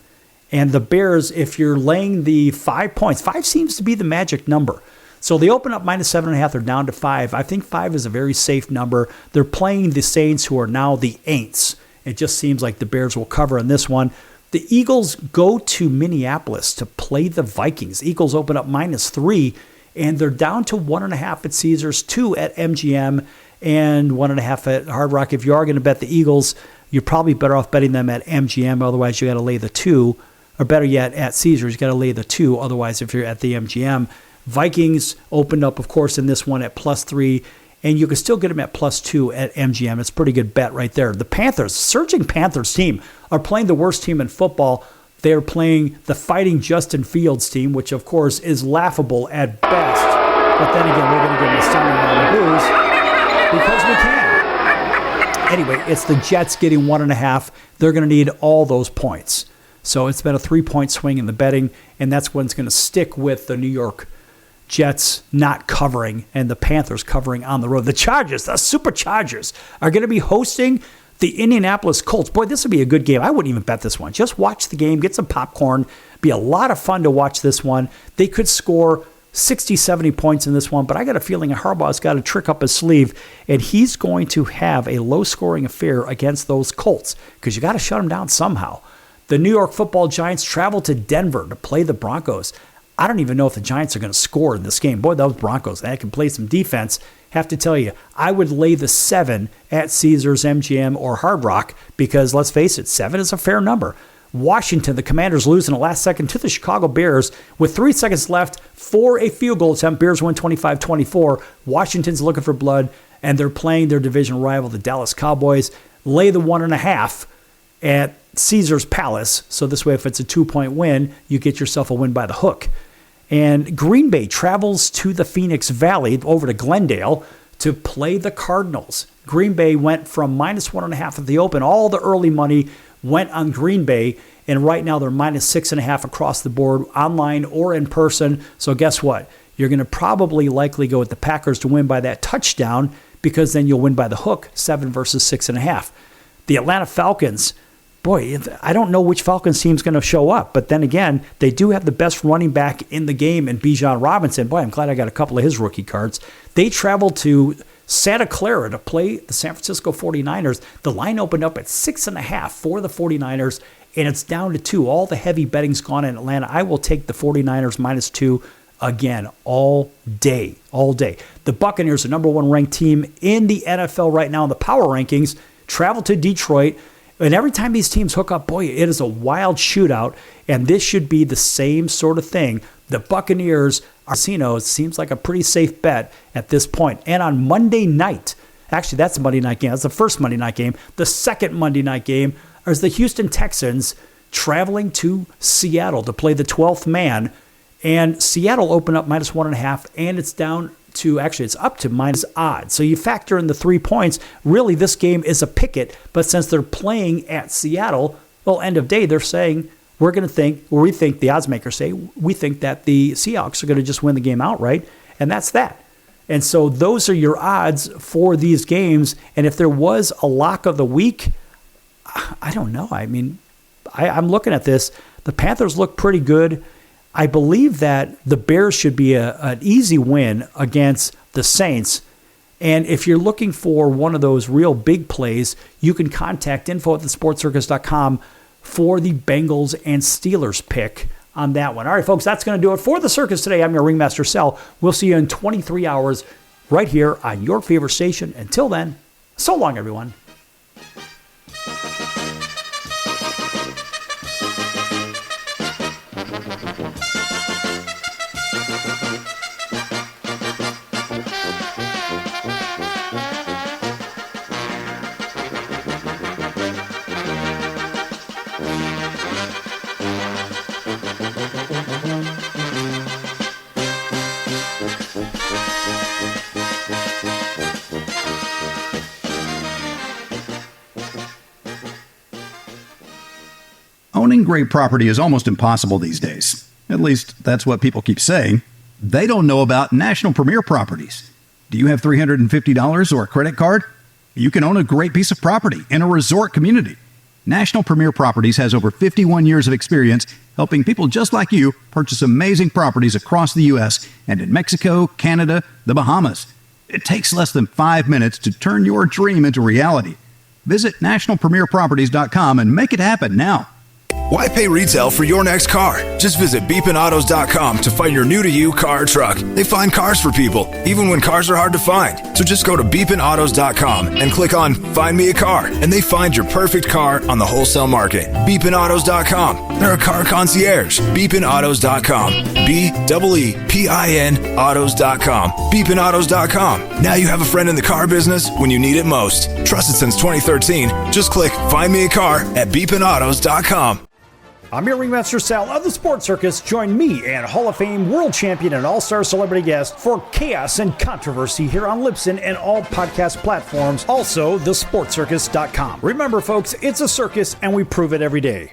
And the Bears, if you're laying the 5 points, 5 seems to be the magic number. So they open up -7.5, they're down to 5. I think 5 is a very safe number. They're playing the Saints, who are now the Aints. It just seems like the Bears will cover in this one. The Eagles go to Minneapolis to play the Vikings. Eagles open up -3, and they're down to 1.5 at Caesars, 2 at MGM, and 1.5 at Hard Rock. If you are going to bet the Eagles, you're probably better off betting them at MGM. Otherwise, you got to lay the 2. Or better yet, at Caesars, you got to lay the 2. Otherwise, if you're at the MGM, Vikings opened up, of course, in this one at +3, and you can still get them at +2 at MGM. It's a pretty good bet right there. The Panthers, surging Panthers team, are playing the worst team in football. They're playing the Fighting Justin Fields team, which, of course, is laughable at best. But then again, we're going to give them a stunning round of blues because we can. Anyway, it's the Jets getting 1.5. They're going to need all those points. So it's been a 3-point swing in the betting, and that's what's going to stick with the New York Jets not covering and the Panthers covering on the road. The Chargers, the Superchargers, are going to be hosting the Indianapolis Colts. Boy, this would be a good game. I wouldn't even bet this one. Just watch the game, get some popcorn. Be a lot of fun to watch this one. They could score 60, 70 points in this one, but I got a feeling Harbaugh's got a trick up his sleeve, and he's going to have a low-scoring affair against those Colts because you got to shut them down somehow. The New York Football Giants travel to Denver to play the Broncos. I don't even know if the Giants are going to score in this game. Boy, those Broncos, they can play some defense. Have to tell you, I would lay the 7 at Caesars, MGM, or Hard Rock because, let's face it, 7 is a fair number. Washington, the Commanders lose in the last second to the Chicago Bears with 3 seconds left for a field goal attempt. Bears win 25-24. Washington's looking for blood, and they're playing their division rival, the Dallas Cowboys. Lay the 1.5 at Caesars Palace. So this way, if it's a 2-point win, you get yourself a win by the hook. And Green Bay travels to the Phoenix Valley, over to Glendale, to play the Cardinals. Green Bay went from -1.5 at the open. All the early money went on Green Bay, and right now they're -6.5 across the board, online or in person. So guess what? You're going to probably likely go with the Packers to win by that touchdown because then you'll win by the hook, 7 versus 6.5. The Atlanta Falcons, boy, I don't know which Falcons team's going to show up. But then again, they do have the best running back in the game in Bijan Robinson. Boy, I'm glad I got a couple of his rookie cards. They travel to Santa Clara to play the San Francisco 49ers. The line opened up at 6.5 for the 49ers, and it's down to 2. All the heavy betting's gone in Atlanta. I will take the 49ers -2 again all day, all day. The Buccaneers, the number 1 ranked team in the NFL right now in the power rankings, travel to Detroit. And every time these teams hook up, boy, it is a wild shootout. And this should be the same sort of thing. The Buccaneers are casinos. Seems like a pretty safe bet at this point. And on Monday night, actually, that's a Monday night game. That's the first Monday night game. The second Monday night game is the Houston Texans traveling to Seattle to play the 12th man. And Seattle opened up -1.5, and it's down to, actually, it's up to minus odds. So you factor in the 3 points. Really, this game is a picket, but since they're playing at Seattle, well, end of day, they're saying, we think the odds makers say, we think that the Seahawks are going to just win the game outright, and that's that. And so those are your odds for these games. And if there was a lock of the week, I don't know. I mean, I'm looking at this. The Panthers look pretty good. I believe that the Bears should be an easy win against the Saints. And if you're looking for one of those real big plays, you can contact info@thesportcircus.com for the Bengals and Steelers pick on that one. All right, folks, that's going to do it for the circus today. I'm your ringmaster, Sal. We'll see you in 23 hours right here on your favorite station. Until then, so long, everyone. Owning great property is almost impossible these days. At least, that's what people keep saying. They don't know about National Premier Properties. Do you have $350 or a credit card? You can own a great piece of property in a resort community. National Premier Properties has over 51 years of experience helping people just like you purchase amazing properties across the U.S. and in Mexico, Canada, the Bahamas. It takes less than 5 minutes to turn your dream into reality. Visit nationalpremierproperties.com and make it happen now. Why pay retail for your next car? Just visit beepinautos.com to find your new-to-you car or truck. They find cars for people, even when cars are hard to find. So just go to beepinautos.com and click on Find Me a Car, and they find your perfect car on the wholesale market. Beepinautos.com. They're a car concierge. Beepinautos.com. BEEPIN autos.com. Beepinautos.com. Now you have a friend in the car business when you need it most. Trusted since 2013. Just click Find Me a Car at beepinautos.com. I'm your ringmaster Sal of the Sports Circus. Join me and Hall of Fame world champion and all-star celebrity guest for Chaos and Controversy here on Libsyn and all podcast platforms. Also, thesportscircus.com. Remember, folks, it's a circus and we prove it every day.